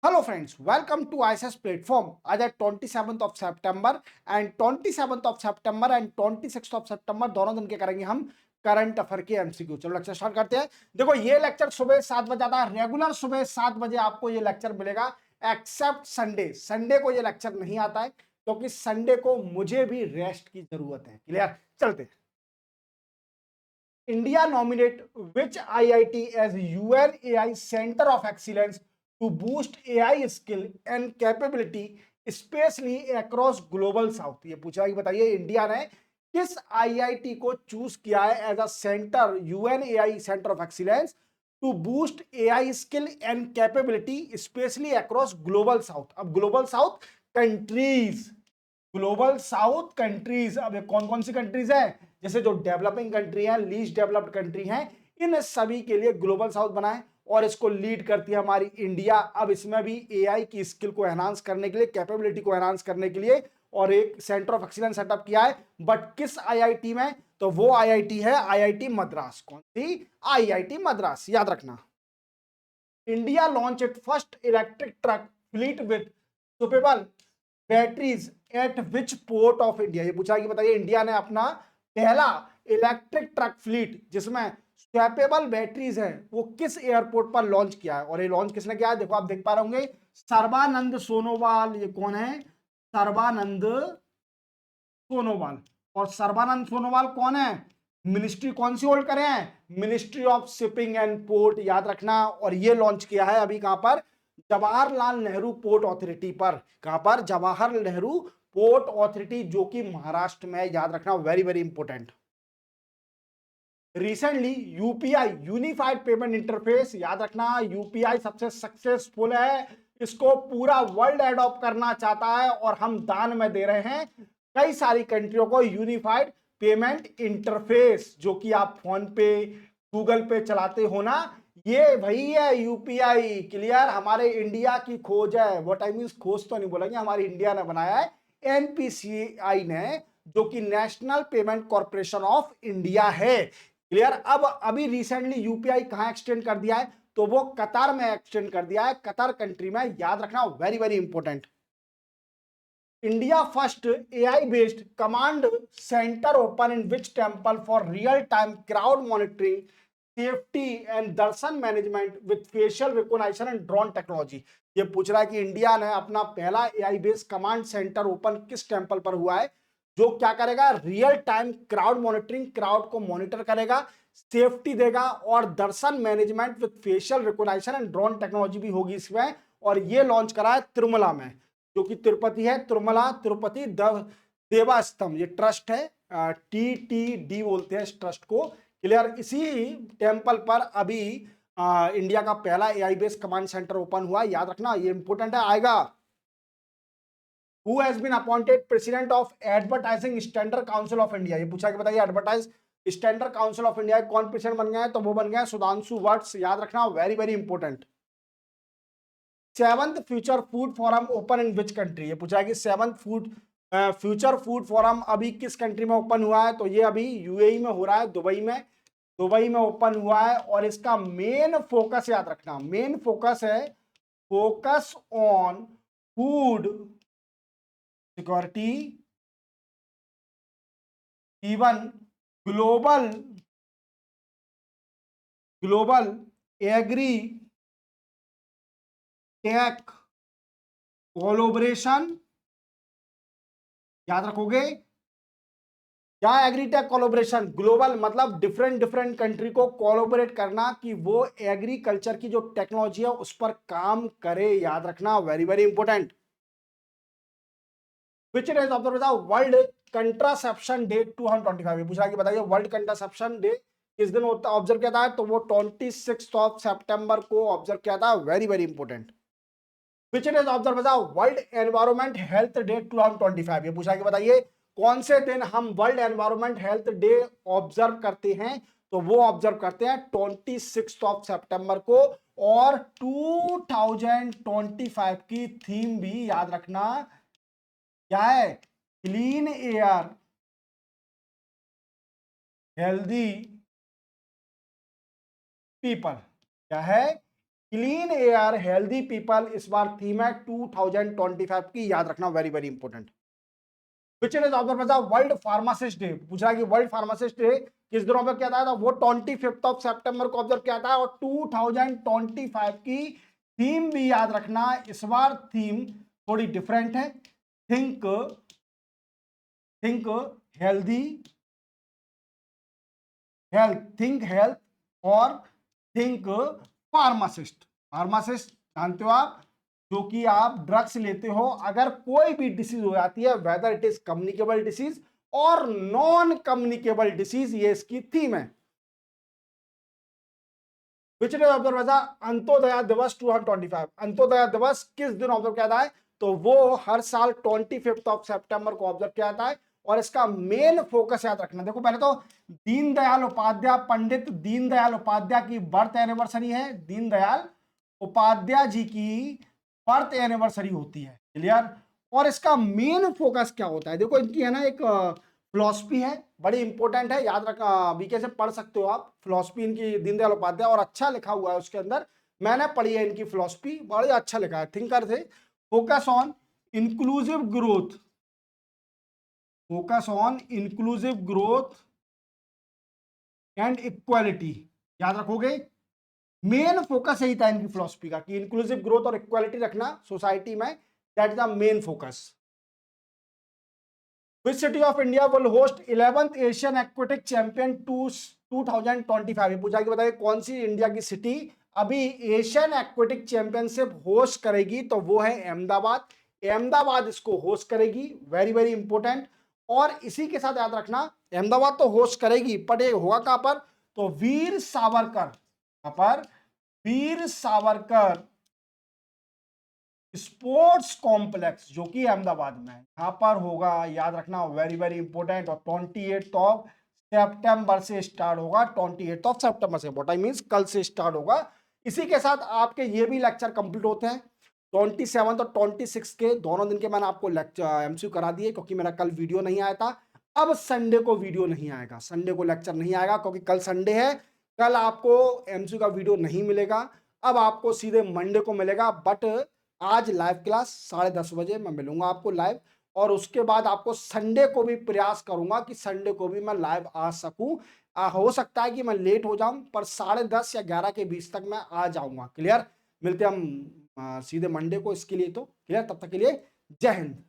Hello friends, welcome to ISS platform. आज है 27th of September and 27th of September and 26th of September दोनों दिन के करेंगे हम करंट अफेयर के एमसीक्यू। चलो लेक्चर स्टार्ट करते हैं। देखो, ये लेक्चर सुबह 7 बजे आता है, रेगुलर सुबह 7 बजे आपको ये लेक्चर मिलेगा, एक्सेप्ट संडे। संडे को ये लेक्चर नहीं आता है क्योंकि संडे को मुझे भी रेस्ट की जरूरत है। क्लियर, चलते। India nominate which IIT as UN AI Center of Excellence to boost AI skill and capability, especially across global South। ये पूछा कि बताइए इंडिया ने किस आईआईटी को चूज किया है as a centre, UN AI centre of excellence to boost AI skill and capability specially across global south. अब global south countries, global south countries, अब कौन कौन सी कंट्रीज है? जैसे जो डेवलपिंग कंट्री है, लीस्ट डेवलप्ड कंट्री है, इन सभी के लिए ग्लोबल साउथ बनाए और इसको लीड करती है हमारी इंडिया। अब इसमें भी एआई की स्किल को एनहांस करने के लिए, कैपेबिलिटी को एनहांस करने के लिए और एक सेंटर ऑफ एक्सीलेंस सेटअप किया है। बट किस आईआईटी में? तो वो आईआईटी है आईआईटी मद्रास। कौन सी? आईआईटी मद्रास, याद रखना। India launch it first electric truck fleet with swappable batteries at which port of India. ये पूछा कि बताइए इंडिया ने अपना पहला इलेक्ट्रिक ट्रक फ्लीट जिसमें स्वैपेबल बैटरीज है वो किस एयरपोर्ट पर लॉन्च किया है? और ये लॉन्च किसने किया है? देखो, आप देख पा रहे होंगे, सर्बानंद सोनोवाल। ये कौन है? सर्बानंद सोनोवाल। और सर्बानंद सोनोवाल कौन है? मिनिस्ट्री कौन सी होल्ड करे हैं? Ministry of shipping and port, याद रखना। और ये लॉन्च किया है अभी कहां पर? जवाहरलाल नेहरू पोर्ट ऑथोरिटी पर। कहां पर? जवाहरलाल नेहरू पोर्ट ऑथोरिटी, जो कि महाराष्ट्र में, याद रखना, very very important. Recently UPI unified payment interface, याद रखना, यूपीआई सबसे सक्सेसफुल है, इसको पूरा वर्ल्ड एडॉप्ट करना चाहता है और हम दान में दे रहे हैं कई सारी कंट्रियों को यूनिफाइड पेमेंट इंटरफेस, जो कि आप फोन पे, गूगल पे चलाते हो ना, ये वही है यूपीआई। क्लियर, हमारे इंडिया की खोज है। व्हाट आई मीन, खोज तो नहीं बोलेंगे, हमारी इंडिया ने बनाया है, एनपीसीआई ने, जो कि national payment corporation of India है। क्लियर। अब अभी रिसेंटली यूपीआई कहां एक्सटेंड कर दिया है? तो वो कतार में एक्सटेंड कर दिया है, कतार कंट्री में, याद रखना, very very important. India first AI based command centre open in which temple for real time crowd monitoring, safety and Darshan management with facial recognition and drone technology. ये पूछ रहा है कि इंडिया ने अपना पहला AI based command centre open किस temple पर हुआ है, जो क्या करेगा? Real time crowd monitoring, crowd को मॉनिटर करेगा, सेफ्टी देगा और दर्शन management with facial recognition and drone technology भी होगी इसमें। और ये लॉन्च करा है तिरुमला में, जो कि तिरुपति है, तिरुमला तिरुपति देवा स्तंभ, ये ट्रस्ट है, टीटीडी बोलते हैं इस ट्रस्ट को। क्लियर। इसी टेंपल पर अभी इंडिया का पहला AI based command centre open हुआ, याद रखना, ये इंपॉर्टेंट है, आएगा। Who has been appointed president of Advertising Standard Council of India? ये पूछा कि बताइए advertise standard council of India कौन प्रेसिडेंट बन गया है? तो वो बन गया सुधांशु वत्स, याद रखना, very very important. Seventh future food forum open in which country? ये पूछा है कि सेवंथ फ्यूचर फूड फोरम अभी किस कंट्री में ओपन हुआ है? तो ये अभी यूएई में हो रहा है, दुबई में, दुबई में ओपन हुआ है। और इसका मेन फोकस, याद रखना, मेन फोकस है, focus on food security, even global global agri tech collaboration, याद रखोगे क्या? एग्रीटेक कोलोबरेशन, ग्लोबल मतलब डिफरेंट डिफरेंट कंट्री को कोलोबरेट करना कि वो एग्रीकल्चर की जो टेक्नोलॉजी है उस पर काम करे, याद रखना, very very important. Which is observe the world contraception day 2025? ये पूछा कि बताइए वर्ल्ड कंट्रासेप्शन डे किस दिन होता ऑब्जर्व किया था? तो वो 26 ऑफ सितंबर को ऑब्जर्व किया था, very very important. Which is observe the world environment health day 2025? ये पूछा कि बताइए कौन से दिन हम world environment health day observe करते हैं? तो वो ऑब्जर्व करते हैं 26 ऑफ सितंबर को। और 2025 की थीम भी याद रखना, क्या है? Clean air, healthy people. क्या है? क्लीन एयर हेल्दी पीपल इस बार थीम है 2025 की, याद रखना, very very important. Which is observe world pharmacist day, पूछ रहा है कि वर्ल्ड फार्मासिस्ट डे किस दिनों पे किया था, वो 25 ऑफ सितंबर को ऑब्जर्व किया था। और 2025 की थीम भी याद रखना, इस बार थीम थोड़ी डिफरेंट है। Think healthy health, think health और थिंक फार्मासिस्ट। फार्मासिस्ट जानते हो आप, जो कि आप ड्रग्स लेते हो, अगर कोई भी डिसीज हो जाती है, whether it is communicable disease और नॉन कम्युनिकेबल डिसीज, ये इसकी थीम है। विच डे ऑब्जर्व किया था अंत्योदय दिवस 2025, अंत्योदय दिवस किस दिन ऑब्जर्व किया था, तो वो हर साल 25 ऑफ सितंबर को ऑब्जर्व किया जाता है। और इसका मेन फोकस याद रखना, देखो पहले तो दीनदयाल उपाध्याय, पंडित दीनदयाल उपाध्याय की बर्थ एनिवर्सरी है, दीनदयाल उपाध्याय जी की बर्थ एनिवर्सरी होती है, क्लियर। और इसका मेन फोकस क्या होता है, देखो इनकी है ना एक फिलॉसफी है, बड़ी इंपॉर्टेंट है, याद रखना, बीके से पढ़ सकते हो आप फिलॉसफी इनकी, दीनदयाल उपाध्याय, और अच्छा लिखा हुआ है उसके अंदर, मैंने पढ़ी है इनकी फिलॉसफी, बड़ी अच्छा लिखा है, थिंकर थे। Focus on inclusive growth, focus on inclusive growth and equality, याद रखोगे, मेन फोकस यही था इनकी फिलॉसफी का कि इंक्लूसिव ग्रोथ और इक्वालिटी रखना सोसाइटी में, that is the main focus. Which city of India will host 11th Asian aquatic champion 2025, पूछा कि बताइए कौन सी इंडिया की सिटी अभी एशियन एक्वेटिक चैंपियनशिप होस्ट करेगी, तो वो है अहमदाबाद, अहमदाबाद इसको होस्ट करेगी, वेरी वेरी इंपॉर्टेंट। और इसी के साथ याद रखना, अहमदाबाद तो होस्ट करेगी, पर ये होगा कहां पर, तो वीर सावरकर, कहां पर, वीर सावरकर स्पोर्ट्स कॉम्प्लेक्स, जो कि अहमदाबाद में है, यहां पर होगा, याद रखना, वेरी वेरी इंपॉर्टेंट। और 28 ऑफ सितंबर से स्टार्ट होगा, 28 ऑफ सितंबर से, व्हाट आई मींस कल से स्टार्ट होगा। इसी के साथ आपके ये भी लेक्चर कंप्लीट होते हैं, 27 और 26 के दोनों दिन के मैंने आपको लेक्चर एमसीक्यू करा दिए, क्योंकि मेरा कल वीडियो नहीं आया था। अब संडे को वीडियो नहीं आएगा, संडे को लेक्चर नहीं आएगा, क्योंकि कल संडे है, कल आपको एमसीक्यू का वीडियो नहीं मिलेगा, अब आपको सीधे मंडे को मिलेगा। बट आज लाइव क्लास 10:30 बजे मैं मिलूंगा आपको लाइव, और उसके बाद आपको संडे को भी प्रयास करूंगा कि संडे को भी मैं लाइव आ सकूं। हो सकता है कि मैं लेट हो जाऊं, पर 10:30 या 11 के बीच तक मैं आ जाऊंगा, क्लियर। मिलते हैं हम सीधे मंडे को, इसके लिए तो क्लियर, तब तक के लिए जय हिंद।